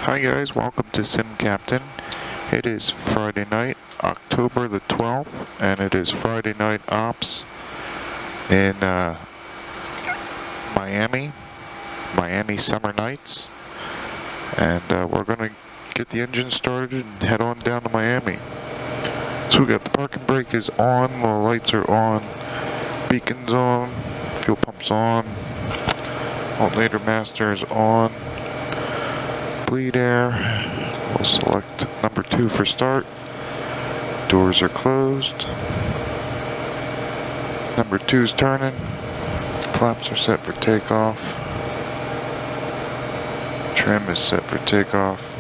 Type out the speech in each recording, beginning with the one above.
Hi guys, welcome to Sim Captain. It is Friday night, October the 12th, and it is Friday night ops in Miami summer nights. And we're going to get the engine started and head on down to Miami. So we got the parking brake is on, the lights are on, beacons on, fuel pumps on, alternator master is on. Bleed air. We'll select number 2 for start. Doors are closed. Number 2's turning. Flaps are set for takeoff. Trim is set for takeoff.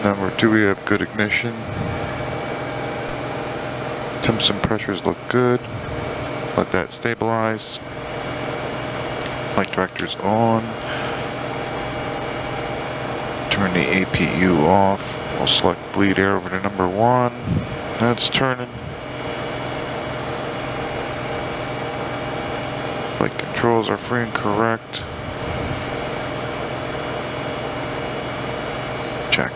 Number 2, we have good ignition. Temps and pressures look good. Let that stabilize. Light director's on. Turn the APU off. We'll select bleed air over to number 1. That's turning. Light controls are free and correct. Check.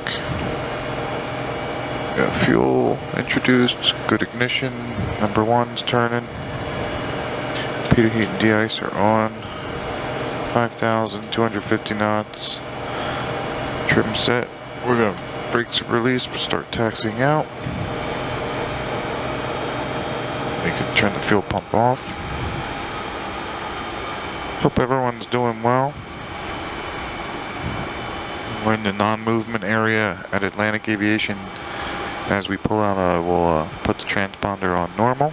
Got fuel introduced. Good ignition. Number 1's turning. Heater heat and de-ice are on. 5,250 knots. Trim set. We're going to brakes are released. We'll start taxiing out. We can turn the fuel pump off. Hope everyone's doing well. We're in the non-movement area at Atlantic Aviation. As we pull out, we'll put the transponder on normal.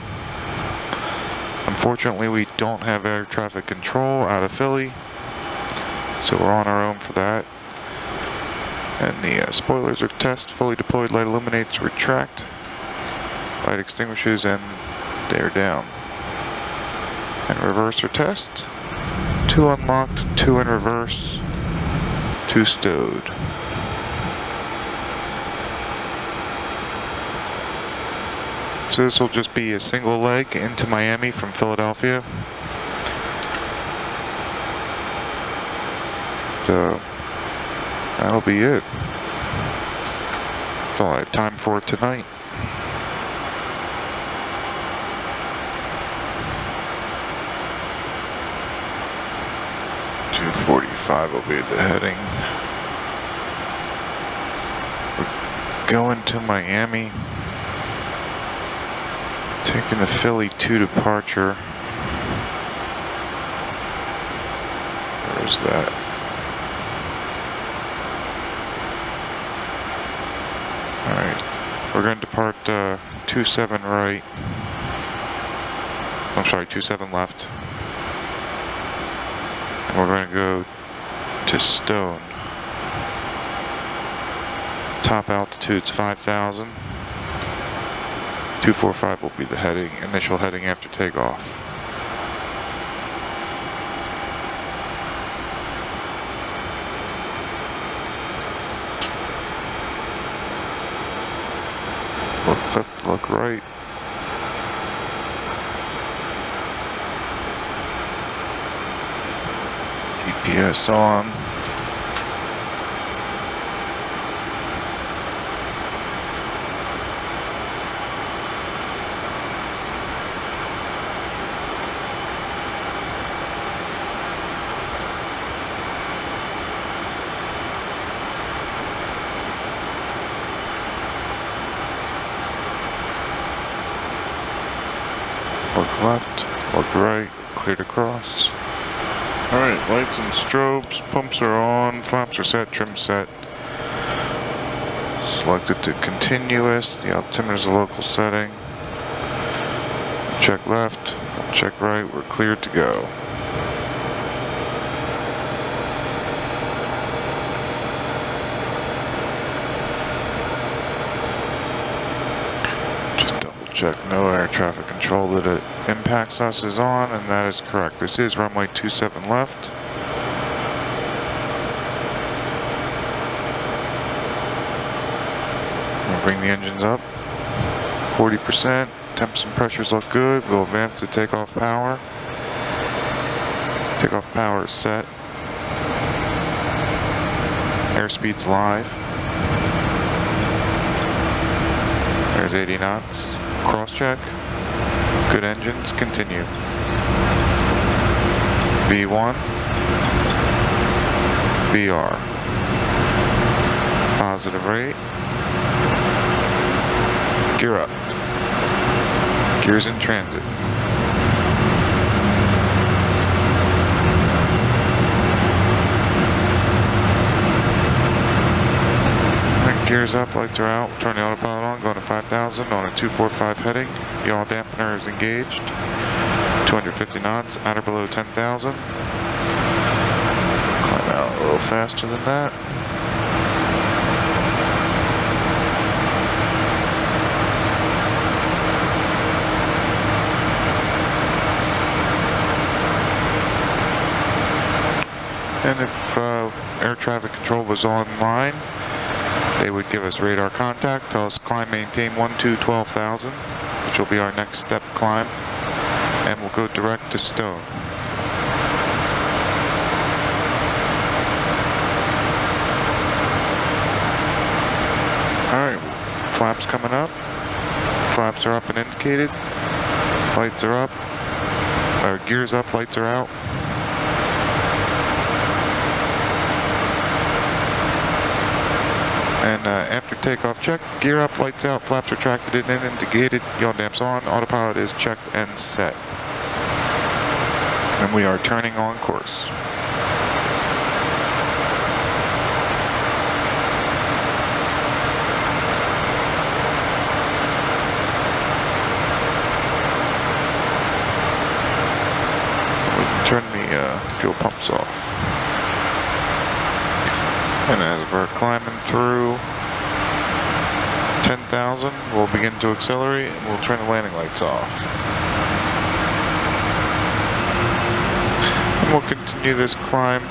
Unfortunately, we don't have air traffic control out of Philly, so we're on our own for that. And the spoilers are test, fully deployed, light illuminates, retract, light extinguishes, and they're down. And reverser test, 2 unlocked, 2 in reverse, 2 stowed. So this will just be a single leg into Miami from Philadelphia. So that'll be it. That's all I have time for tonight. .245 will be the heading. We're going to Miami. Taking the Philly 2 departure. Where is that? Alright. We're going to depart 27 right. I'm sorry, 27 left. And we're going to go to Stone. Top altitude's 5,000. 245 will be the heading, initial heading after takeoff. Look left, look right. GPS on. Look left, look right, clear to cross. Alright, lights and strobes, pumps are on, flaps are set, trim set. Selected to continuous, the altimeter's a local setting. Check left, check right, we're cleared to go. Check no air traffic control that it impacts us is on, and that is correct. This is runway 27 left. We'll bring the engines up. 40%. Temps and pressures look good. We'll advance to takeoff power. Takeoff power is set. Airspeed's live. There's 80 knots. Cross check. Good engines, continue. V1. VR. Positive rate. Gear up. Gears in transit. Gears up, lights are out, turn the autopilot on, going to 5,000 on a 245 heading. Yaw dampener is engaged. 250 knots, at or below 10,000. Climb out a little faster than that. And if air traffic control was online, they would give us radar contact, tell us climb, maintain 12,000, which will be our next step climb, and we'll go direct to Stone. Alright, flaps coming up. Flaps are up and indicated. Lights are up. Our gears up, lights are out. And after takeoff check, gear up, lights out, flaps retracted and indicated, yaw damps on, autopilot is checked and set. And we are turning on course. We turn the fuel pumps off. And as we're climbing through 10,000, we'll begin to accelerate and we'll turn the landing lights off. And we'll continue this climb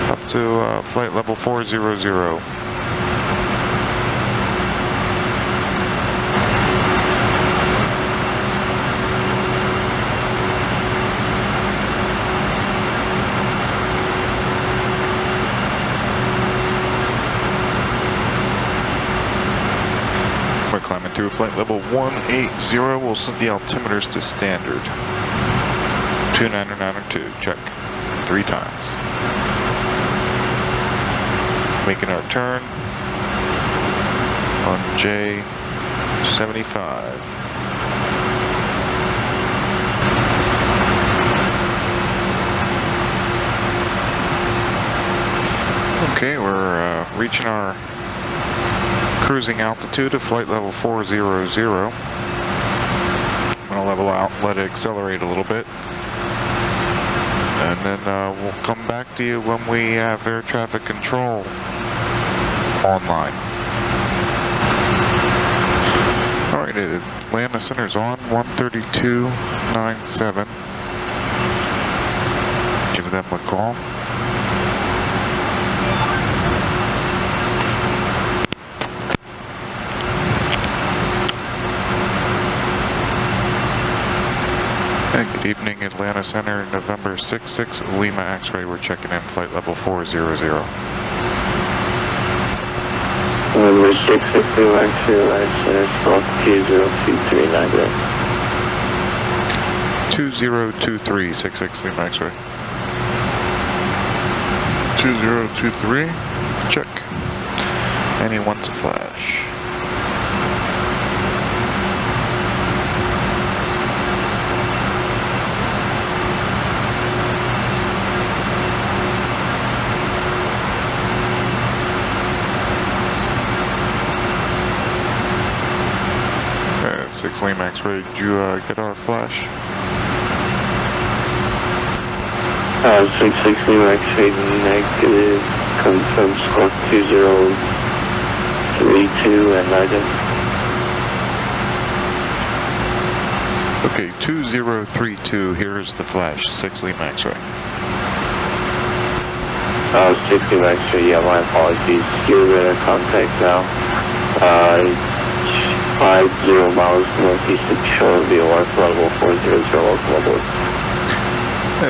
up to flight level 400. We're climbing through flight level 180. We'll set the altimeters to standard. 2992, check 3 times. Making our turn on J75. Okay, we're reaching our cruising altitude of flight level 400. I'm going to level out, let it accelerate a little bit. And then we'll come back to you when we have air traffic control online. Alright, Atlanta Center's on 132.97. Give them a call. Good evening, Atlanta Center, November 66, Lima X-ray. We're checking in flight level 400. November 66, Lima X-ray, Center, Squawk 202390. 2023, 66 Lima X-ray. 2023, check. Anyone's a flash. Lima X-ray, did you get our flash? 66 Lima X-ray, negative, confirm Squawk 2032 and item. Okay, 2032, here's the flash, 6 Lima X-ray. 6 Lima X-ray, yeah, my apologies. Gear radar contact now. 50 miles northeast of shore VOR level 400, welcome aboard.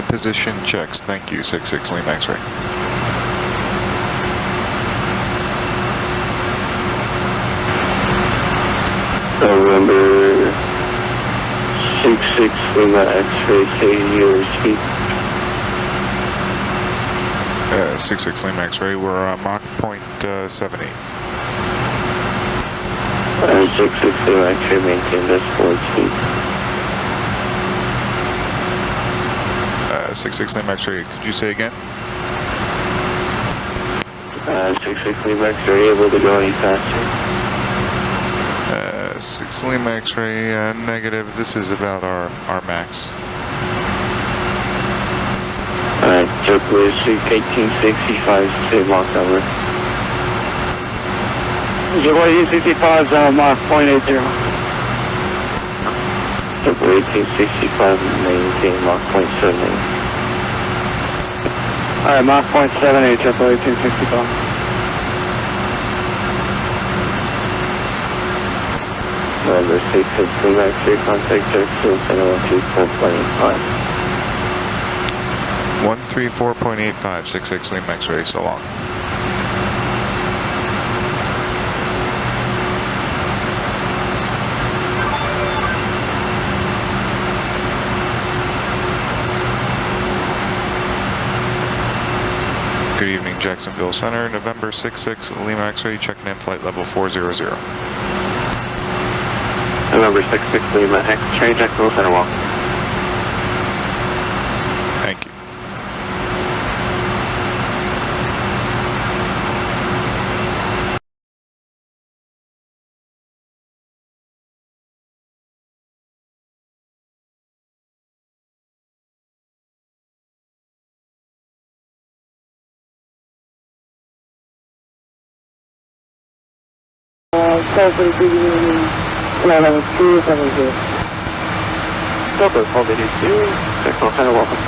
Position checks, thank you, 66 Lima X-ray. November 66 Lima X-ray, say your speed. 66 Lima X-ray, we're Mach .78. 66 Lima X-ray, maintain this forward speed. 66 Lima X-ray, could you say again? 66 Lima X-ray, able to go any faster? 6 Lima X-ray, negative. This is about our max. Alright, JetBlue 1865, say Mach number. JetBlue 1865 is Mach .80. JetBlue 1865, maintain Mach .78. Alright, Mach .78, JetBlue 1865. November 66 Lima X-ray, contact jet fuel center 134.85. 134.85, 66 Lima X-ray, so long. Good evening, Jacksonville Center, November 66 Lima X-ray, checking in flight level 400. November 66 Lima X-ray, Jacksonville Center, walk. Thank you. Silver, 1282, Jacksonville Center, welcome.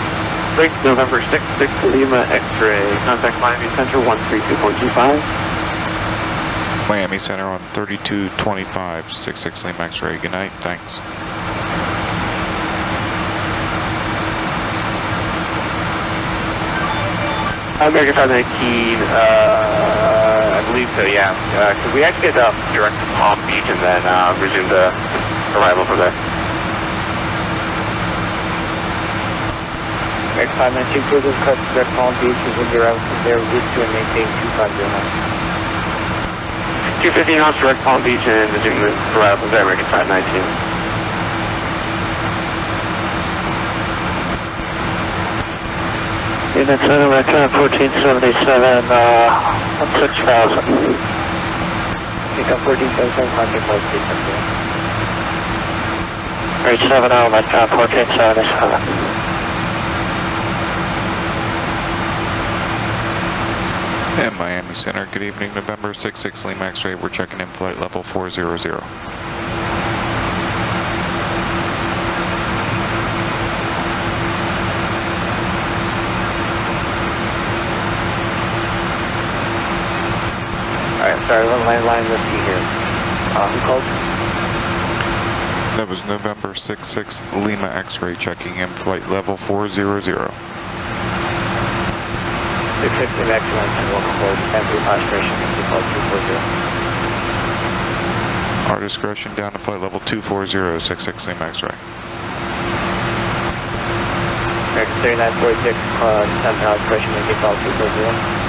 Break November 66 Lima X-ray, contact Miami Center 132.25. Miami Center on 3225, 66 Lima X-ray, good night, thanks. American 519, I believe so, yeah. Could we actually get direct to Palm Beach and then resume the arrival from there? American 519, cruisers cut direct Palm Beach, resume the arrival from there, route 2 and maintain 2509. 250 knots, direct Palm Beach and resume the arrival from there, American 519. Unit 7, American 1477, 16,000. Take up 1477, contact flight 370. Reach 7 out, American 1477. And Miami Center, good evening, November 66 Lima X-ray, we're checking in flight level 400. Alright, sorry, what landline was he here? Who called? That was November 66 Lima X-ray, checking in flight level 400. 660 Max 110, welcome aboard, stand through aspiration, call 240. Our discretion down to flight level 240, 66 Lima X-ray. American 3946, stand through aspiration, call 240.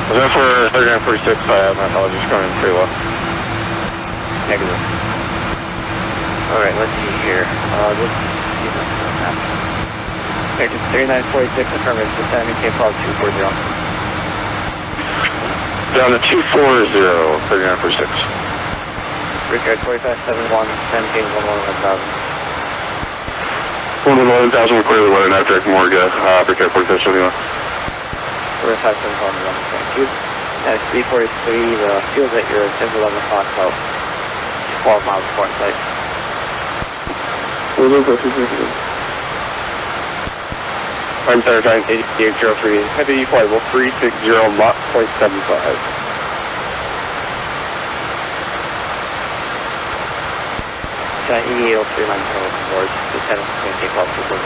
Was that for 3946? My apologies, coming pretty low. Negative. Alright, let's see here. Let's see what's happening. American 3946, affirmative, descending Cape Cod 240. Down to 240, 3946. Rick 4571, 10 Cape 111,000. 111,000, we're clearly weather nav direct Morga, Rick 4571. 4571, thank you. At 343, the fuel's at your 10 11 o'clock, about 12 miles before flight. I'm sorry, trying 8803, heavy flight level 360, Mach .75. EA 03 line welcome aboard, descending Cape Cod 240.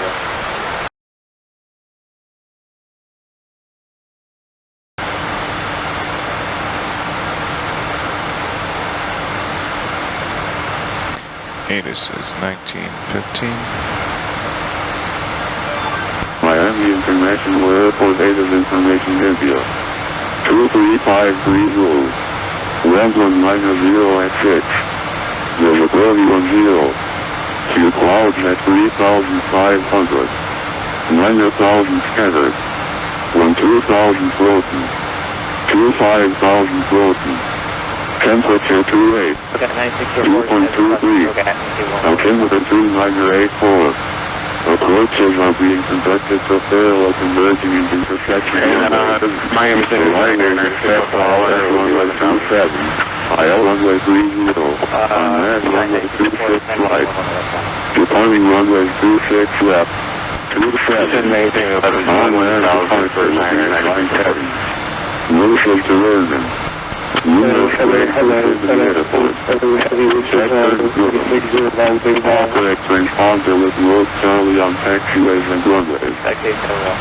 ATIS is 1915. Miami International Airport ATIS information India. 23530. Land 190 at 6. Visibility 10. Few clouds at 3,500. 9,000 scattered. 12,000 floating. 25,000 floating. Temperature 28. Okay, 964. 2.23. Altimeter 2984. Approaches are being conducted to parallel converging into intersection. Miami City Runway 27. IL runway 30. Unmanned runway 26 right. Departing runway 26 left. 27. Unmanned departure 997. Notice to London. Numerous waves within the airport. All correct transponder with North Charlie on taxiways and runways.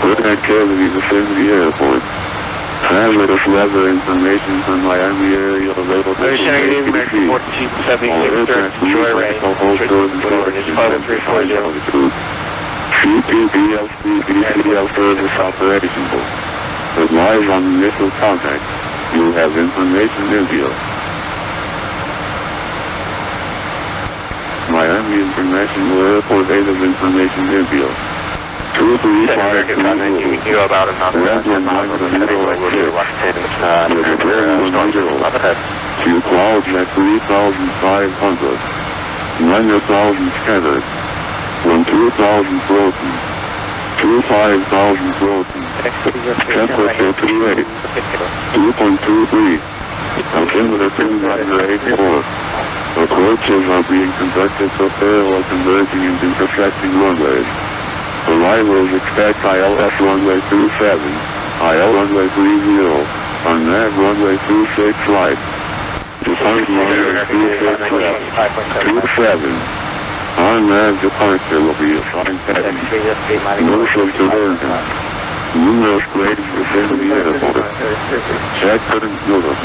Good activity within the airport. Hazardous weather information from Miami area available to ATC. All aircraft joyride CPPL service operational. Advise on initial contact. You have information India. Miami International Airport ATIS information India. 23530. You about another 10 miles over the headway with your left hand Few clouds at 3,500. 9,000 scattered. 12,000 floating. 25,000 floating. Temperature 28. 2.23. Altimeter 2984. Approaches are being conducted to parallel converging into intersecting runways. Arrivals expect ILS runway 27, IL runway 30, unmanned runway 26 right. Departing runway 26 left, 27. Unmanned departure will be assigned heading. Notice of diversion. Numerous graves within the airport. Check couldn't notice.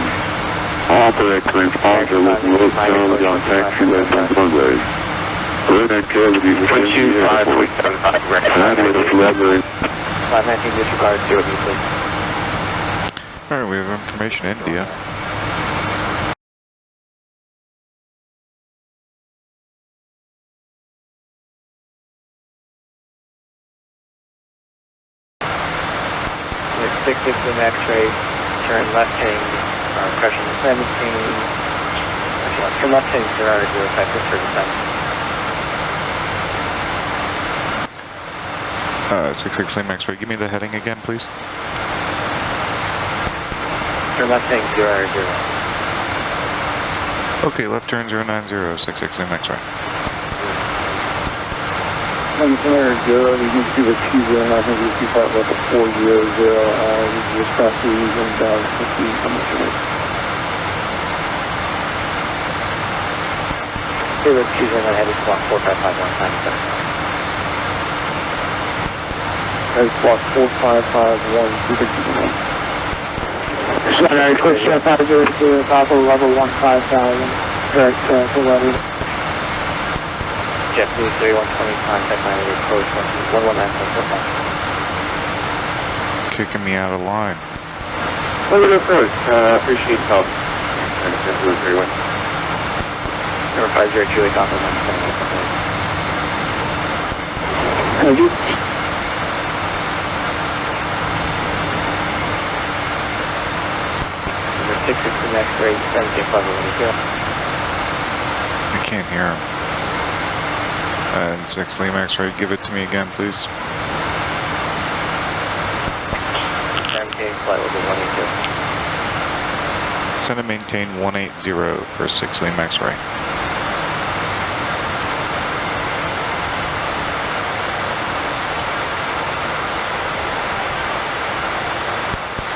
All correct transponder with North Charlie on taxiways and runways. Good activity within the airport. Hazardous weather. 519 disregard 0, please. Alright, we have information India. With 660 X-ray, turn left heading, pressure 17. Actually, turn left heading 0, 5 for descent. 66 Lima X-ray, give me the heading again, please. Turn left heading 0, 0. Okay, left turn 090, 66 Lima X-ray. I'm center 0, you can see the T0, I think you see part like a 400, you just cross the region down 15, how much it is. Okay, let's choose in that heading squawk 4551, 97. Head squawk 4551, 261. Sorry, quick step 500, Papa level 15,000, correct, for level. Japanese 3120, contact line approach 119.45. Kicking me out of line. Well, good approach. Appreciate the help. And it's into the 31. Number 50 Julie, Papa 120. Thank you. Number 6 is the next rate, 17 Papa 120. I can't hear him. And 6 Lima X-ray, give it to me again, please. 17 flight will be 182. Send and maintain 180 for 6 Lima X-ray.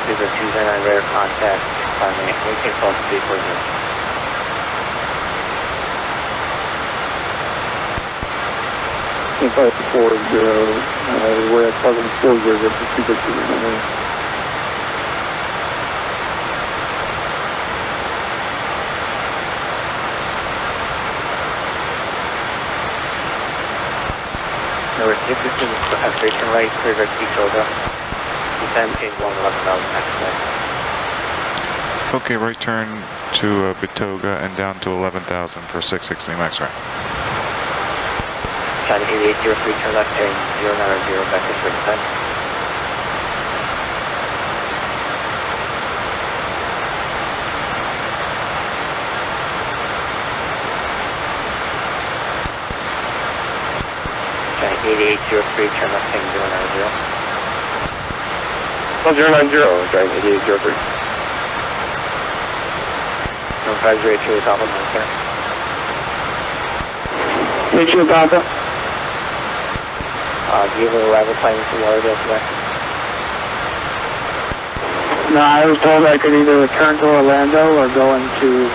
These are 209 radar contact, maintain call 340. Flight 40, we're at 740, this is 260. 616 has straight turn right, clear direct T-Shoulder. Descend change 111,000 next way. Okay, right turn to Bitoga and down to 11,000 for 660 max right. China 8803, turn left, heading 090 vectors for descent. China 8803, turn left, heading 090. 090, China 8803. No 508 to the top of my sir. Thank you, Papa. Do you have an arrival timing for Lauderdale today? No, I was told I could either return to Orlando or go into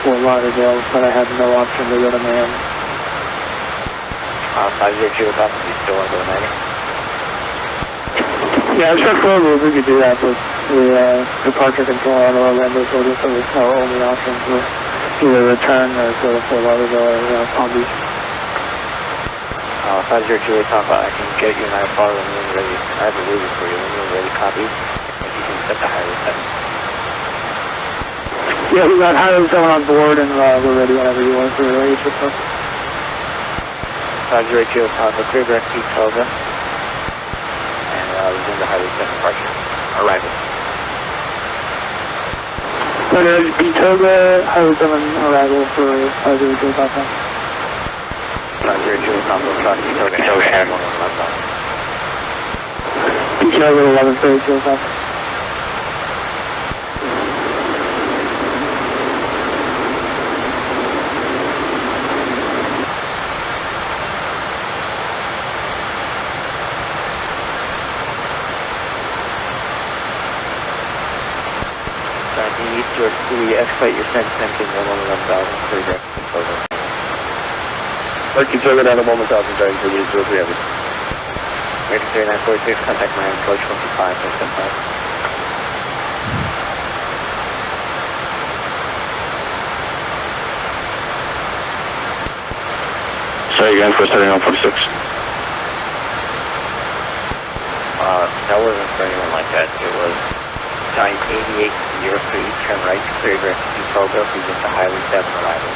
Fort Lauderdale, but I had no option to go to Miami. 502 to the top, you still want to go to Miami? Yeah, it's preferable if we could do that, but the departure control out of Orlando told us that our only options were either return or go to Fort Lauderdale or Palm Beach. 502 to the top, I can get you an IFR when you're ready. I have a ruler for you when you're ready, copy. If you can set the highway setting. Yeah, we got highway 7 on board and we're ready whenever you want to release it. 502 to the top, clear direct T-12. And resume the highway 7 departure. Arrival. Bitoga, highway 7 arrival for 502 to the top. 502 to the top, Bitoga, and 111 left on. Bitoga 1132 to the top. We expedite your send engine 111,000, clear direct T-12. Let's consider that a 1,000 times for you, so 300. American 3946, contact Miami, approach 25, 675. Say again for setting on 46. That wasn't for anyone like that. It was Giant 8803, turn right, clear direct T-12, resume to Highway 7 arrival.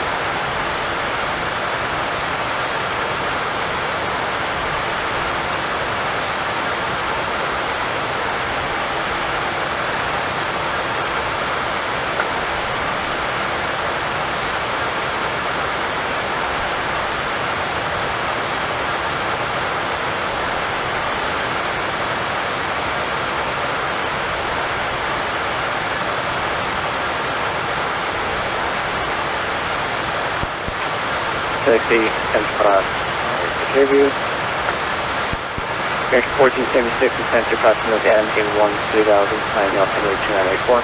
Taxi, Temperate, Fairview. American 1476, descent to approximately Adamson 1 3000, flying altimeter 2984.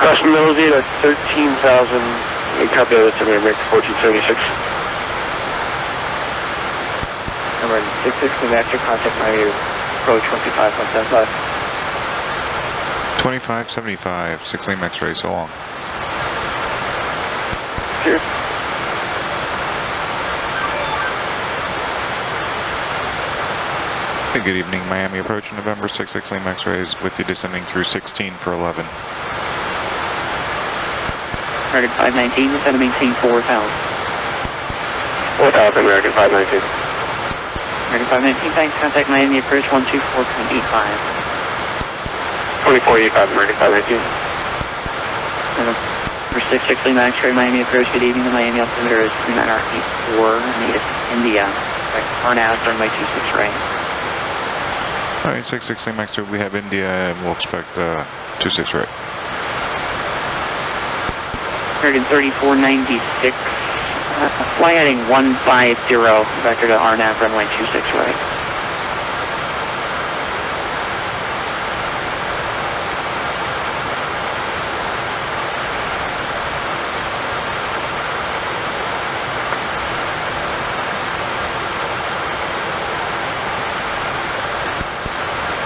Crossing Melody at 13,000, we copy that to American 1476. Number 660 master, contact Miami, approach 125.75. 2575, 6 lane X-ray, so long. Cheers. Hey, good evening, Miami approach November 66 lane X-rays with you descending through 16 for 11. American 519, descend to maintain 4,000. 4,000, American 519. American 519, thanks, contact Miami, approach 124.85. 2485, American 519. For 660 Max Ray, Miami approach, good evening, the Miami altimeter is 3984, native India. RNAV, starting by 26 right. Alright, 660 Max, we have India and we'll expect 26 right. American 3496, fly heading 150, vector to RNAV, runway 26 right.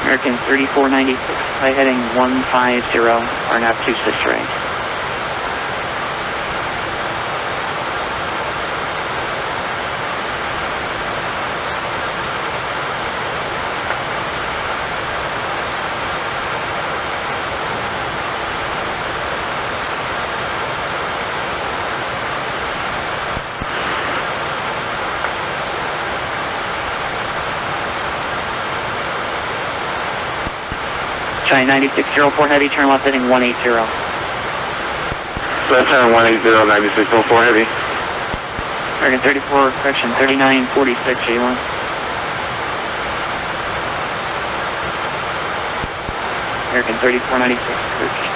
American 3496, flight heading 150, RNAV 26 right. Giant 9604 heavy, turn left heading 180. Left turn 180, 9604 heavy. American 34, correction 3946, J1. American 3496, approach.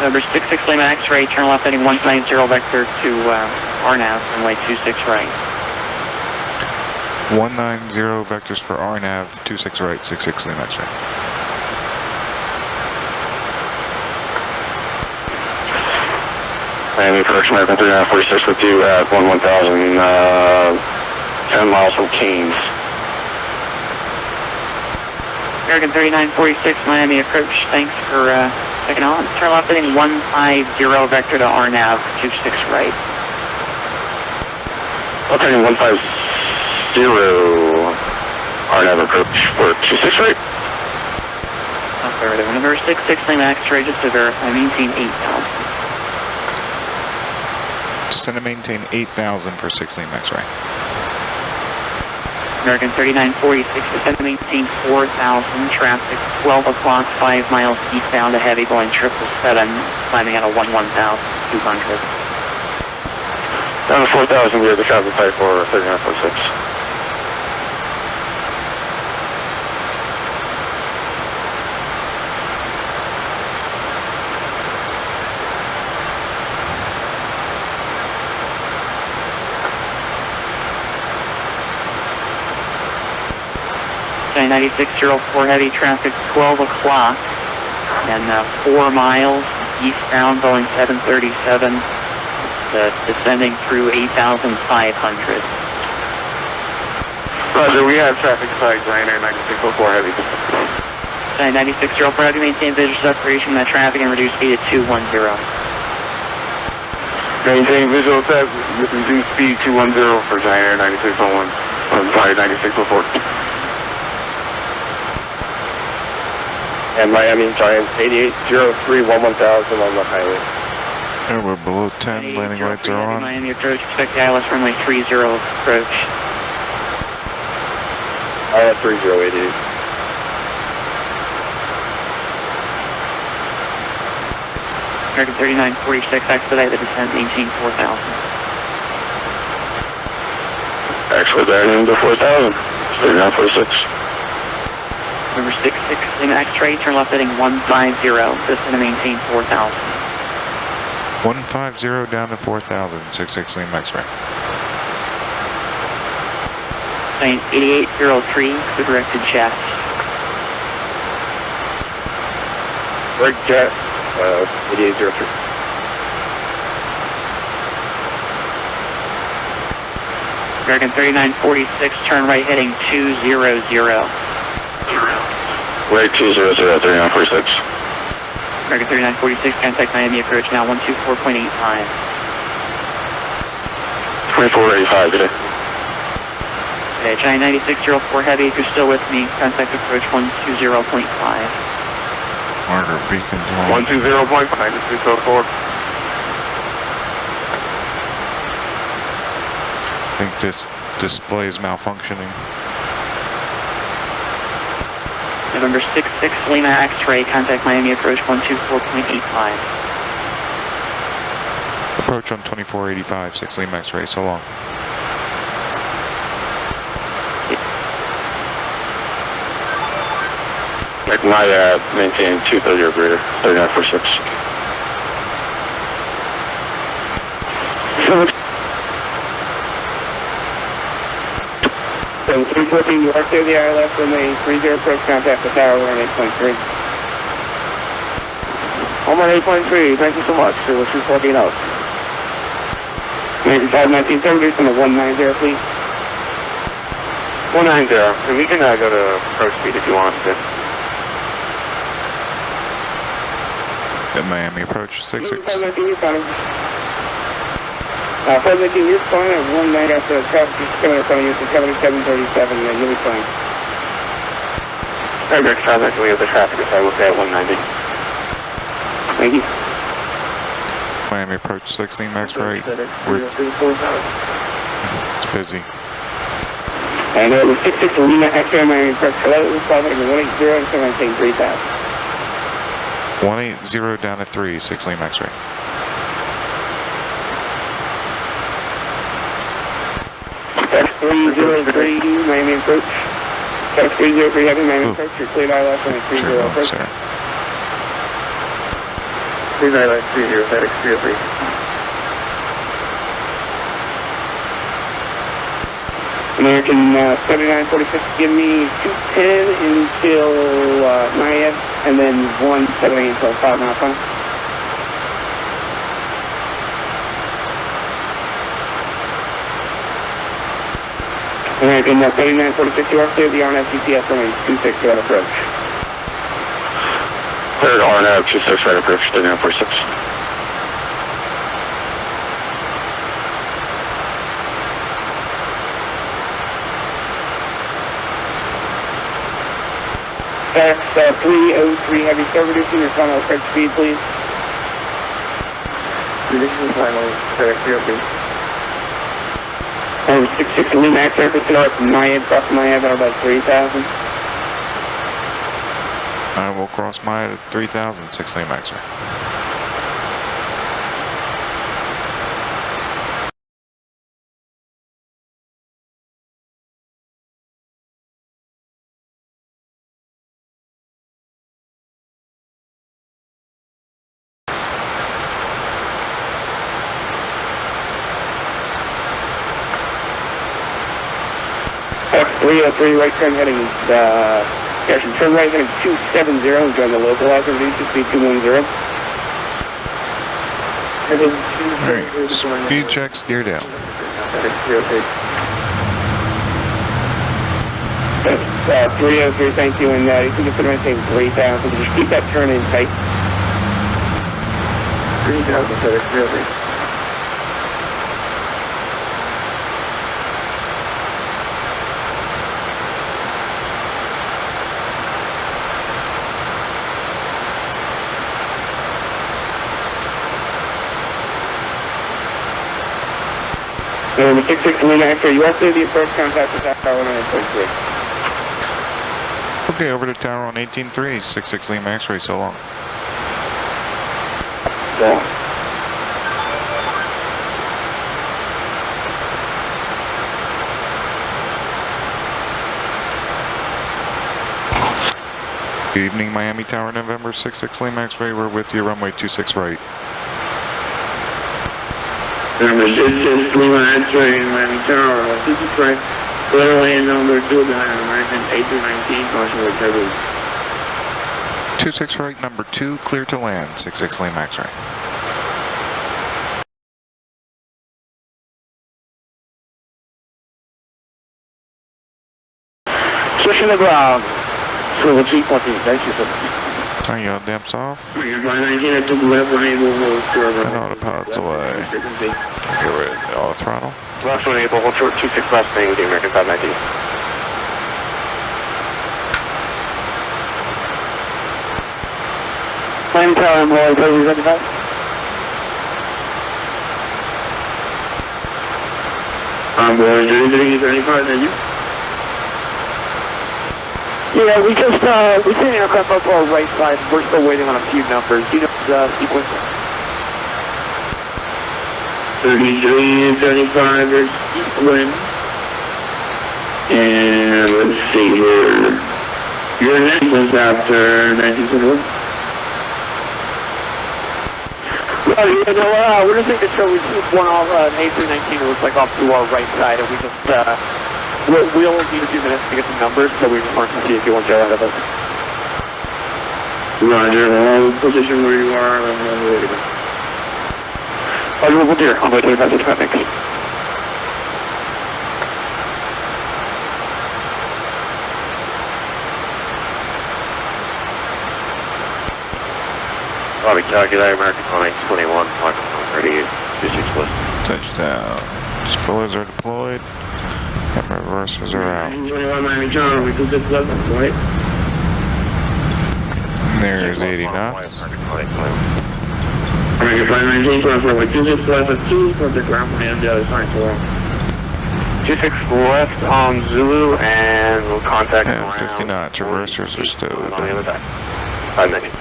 Number 66 Lima X-ray, turn left heading 190 vector to RNAV, runway 26 right. 190 vectors for RNAV, 26 right, 66 Lima X-ray. Miami approach American 3946 with you at 1000, 10 miles from Keynes. American 3946, Miami approach, thanks for checking on. Turn left heading 150 vector to RNAV, 26 right. Left heading 150, RNAV approach for 26 right. Affirmative. Number 66 Lima X-ray, just to verify, maintain 8,000. Descend and maintain 8,000 for 6 Lima X-ray. American 3946, descend to maintain 4,000, traffic 12 o'clock, 5 miles eastbound to heavy, going 777, climbing out of 1,200. Down to 4,000, we have the traffic type for 3946. Giant 9604 heavy, traffic 12 o'clock, and 4 miles eastbound, Boeing 737, descending through 8,500. Roger, we have traffic side, Giant 9604 heavy. Giant 9604 heavy, maintain visual separation from that traffic and reduce speed at 210. Maintain visual set, reduce speed 210 for Giant 9601. I'm sorry, 9604. And Miami Giant 8803 1000 on the highway. And we're below 10, landing lights are on. Miami approach, expect the ILS runway 30 approach. ILS 3088. American 3946, expedite the descent, maintain 4,000. Actually, they're into 4,000. 3946. Number 66 Lima X-ray, turn left heading 150, descend to maintain 4,000. 150 down to 4,000, 66 Lima X-ray. Giant 8803, the directed chest. Direct jet, 8803. American 3946, turn right heading 200. Right 200, 3946. American 3946, contact Miami approach now 124.85. 2485 today. Okay, Giant 9604 heavy, if you're still with me, contact approach 120.5. Marker beacon. 120.5, 9604. I think this display is malfunctioning. November 66 Lima X-ray, contact Miami approach 124.85. Approach on 2485, 6 Lima X-ray, so long. My maintain 230 or greater, 3946. So 314, you are clear the ILS runway 30 approach, contact the tower, we're on 8.3. I'm on 8.3, thank you so much. So we're 314 out. 1970, from the 190, please. 190, and we can go to approach speed if you want to. At Miami approach, 66. 519, you're fine. 519, you're fine at 190 after the traffic is coming up on you to 7737, and you'll be fine. Direct traffic, we have the traffic aside, we'll stay at 190. Thank you. Miami approach 16 max right. We're 34000. Busy. And it was 66 Lima X-ray, Miami approach. Hello, 180, so maintain 3000. 180 down to 3, 6 Lima X-ray. X303, Miami approach. X303, heavy Miami approach. You're cleared ILS on a 30 approach. Sir. 3930, FedEx 303. American 7946, give me 210 until Naiad, and then 178 until 5 mile final. American 7946, you are clear the RNF GPS runway 26 right approach. Cleared RNF 26 right approach, 3946. X303, heavy start reducing your final approach speed, please. Reducing final, FedEx 303. Over 66 Lima X surface north from Naiad, cross Naiad at about 3000. I will cross my 3000, 6 Lima X-ray. X303, right turn heading, turn right heading 270, join the localizer, reduce speed 210. Heading Alright, 270. speed checks, gear down. FedEx 303. 303, thank you, and you can just put maintain 3000, just keep that turn in tight. 3000, FedEx 303. Over 66 Lima X-ray, you are clear the approach, contact the tower on 1.3. Okay, over to tower on 18.3, 66 Lima X-ray, so long. So. Good evening, Miami Tower, November 66 Lima X-ray, we're with you, runway 26 right. Number 66 Lima X-ray, Miami Tower, 26 right. Clear lane number 2 behind American 8219, caution with turbulence. 26 right, number 2, clear to land, 66 Lima X-ray. Switching the ground. Swivel 314, thank you, sir. Turn your damps off. You're 519, I took left lane, we'll hold server. And autopilot's away. Get rid of auto throttle. Last one, April, hold short 26 last thing with the American 519. Miami Tower, I'm Roy, 3075. I'm board 3335, thank you. Yeah, we just, we're sending aircraft up our right side. We're still waiting on a few numbers. Do you know the sequence? 3335 is east wind. And let's see here. Your next was after 1971. Well, yeah, no, we're just making sure we keep one off, an A319, it looks like off to our right side, and we just, we'll need a few minutes to get some numbers, so we just wanted to see if you want to go ahead of us. Roger, hold position where you are, and then we're ready to go. Roger, we'll do it. On the way to the message, thanks. Bobby, calculate American 21, microphone ready, 26 list. Touchdown. Spoilers are deployed. And reversers are out. 21 Miami Tower, we took this left, right? There's 80 knots. American 519, cross runway 26 left at 2, contact ground command the other side, so long. 26 left on Zulu, and we'll contact And 50 knots, reversers are stowed. On the other side. 590.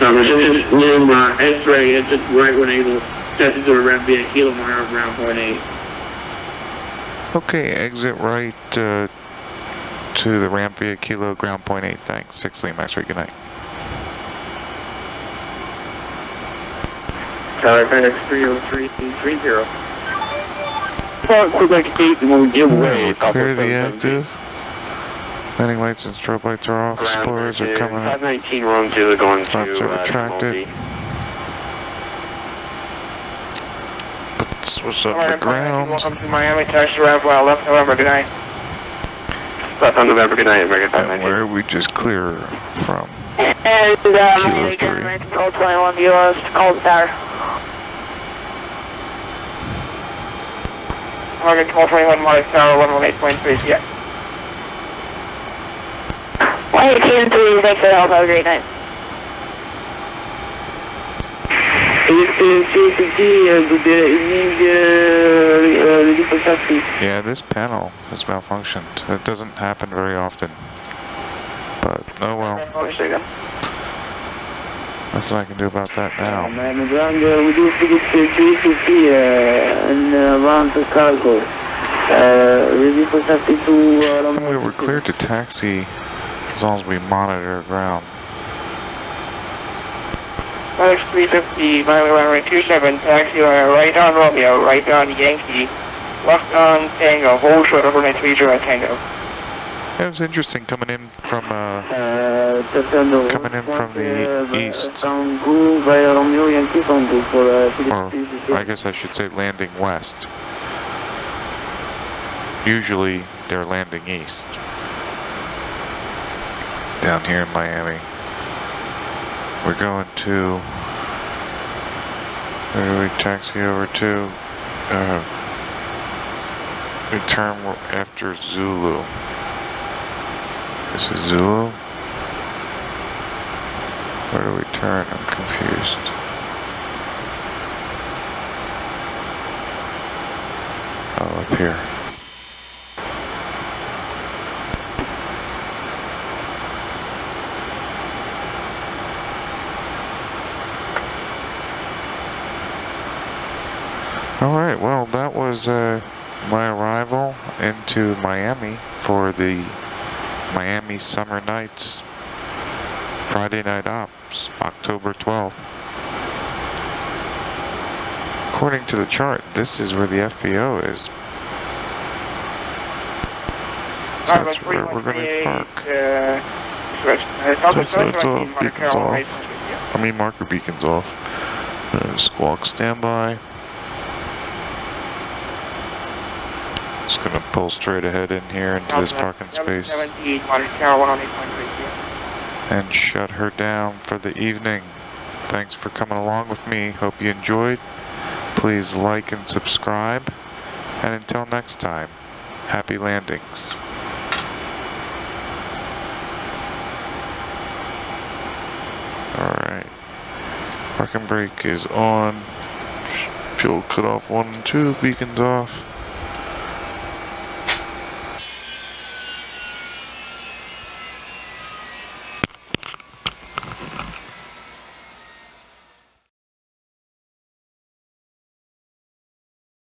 No, this is room S-ray, it's just right when able. That's to ramp via kilo mile ground point 8. Okay, exit right to the ramp via kilo ground point 8. Thanks. 6 Lima X-ray, good night. Tower FNX 30330. Quebec 8 will give way. Clear the active. Landing lights and strobe lights are off. Spoilers are coming up. 519 room 2 going to Flaps are retracted. What's up the ground? Welcome to Miami, taxi arrival left November, good night. Left on November, good night, American And 519. where we just clear from? And Kilo 3. Control 21 US to call the tower. American 1221 Mars Tower 118.3, yeah. 118.3, thanks for the help, have a great night. Yeah, this panel has malfunctioned. It doesn't happen very often. But, oh well. That's what I can do about that now. We do figure 350 and around the cargo. Ready for safety to... We were cleared to taxi as long as we monitor ground. Alex 350, Miami runway 27, taxi right on Romeo, right on Yankee, left on Tango, hold short over 930 Tango. It was interesting coming in from the east. Or I guess I should say landing west. Usually they're landing east. Down here in Miami. We're going to, where do we taxi over to? We turn after Zulu. This is Zulu? Where do we turn? I'm confused. Oh, up here. Alright, well that was my arrival into Miami for the Miami Summer Nights Friday Night Ops, October 12th. According to the chart, this is where the FBO is. So that's where we're going to park. So it's off, beacons off. I mean marker beacons off. Squawk standby. Just gonna pull straight ahead in here into this parking space and shut her down for the evening. Thanks for coming along with me. Hope you enjoyed. Please like and subscribe. And until next time, happy landings. Alright. Parking brake is on. Fuel cutoff 1 and 2, beacons off.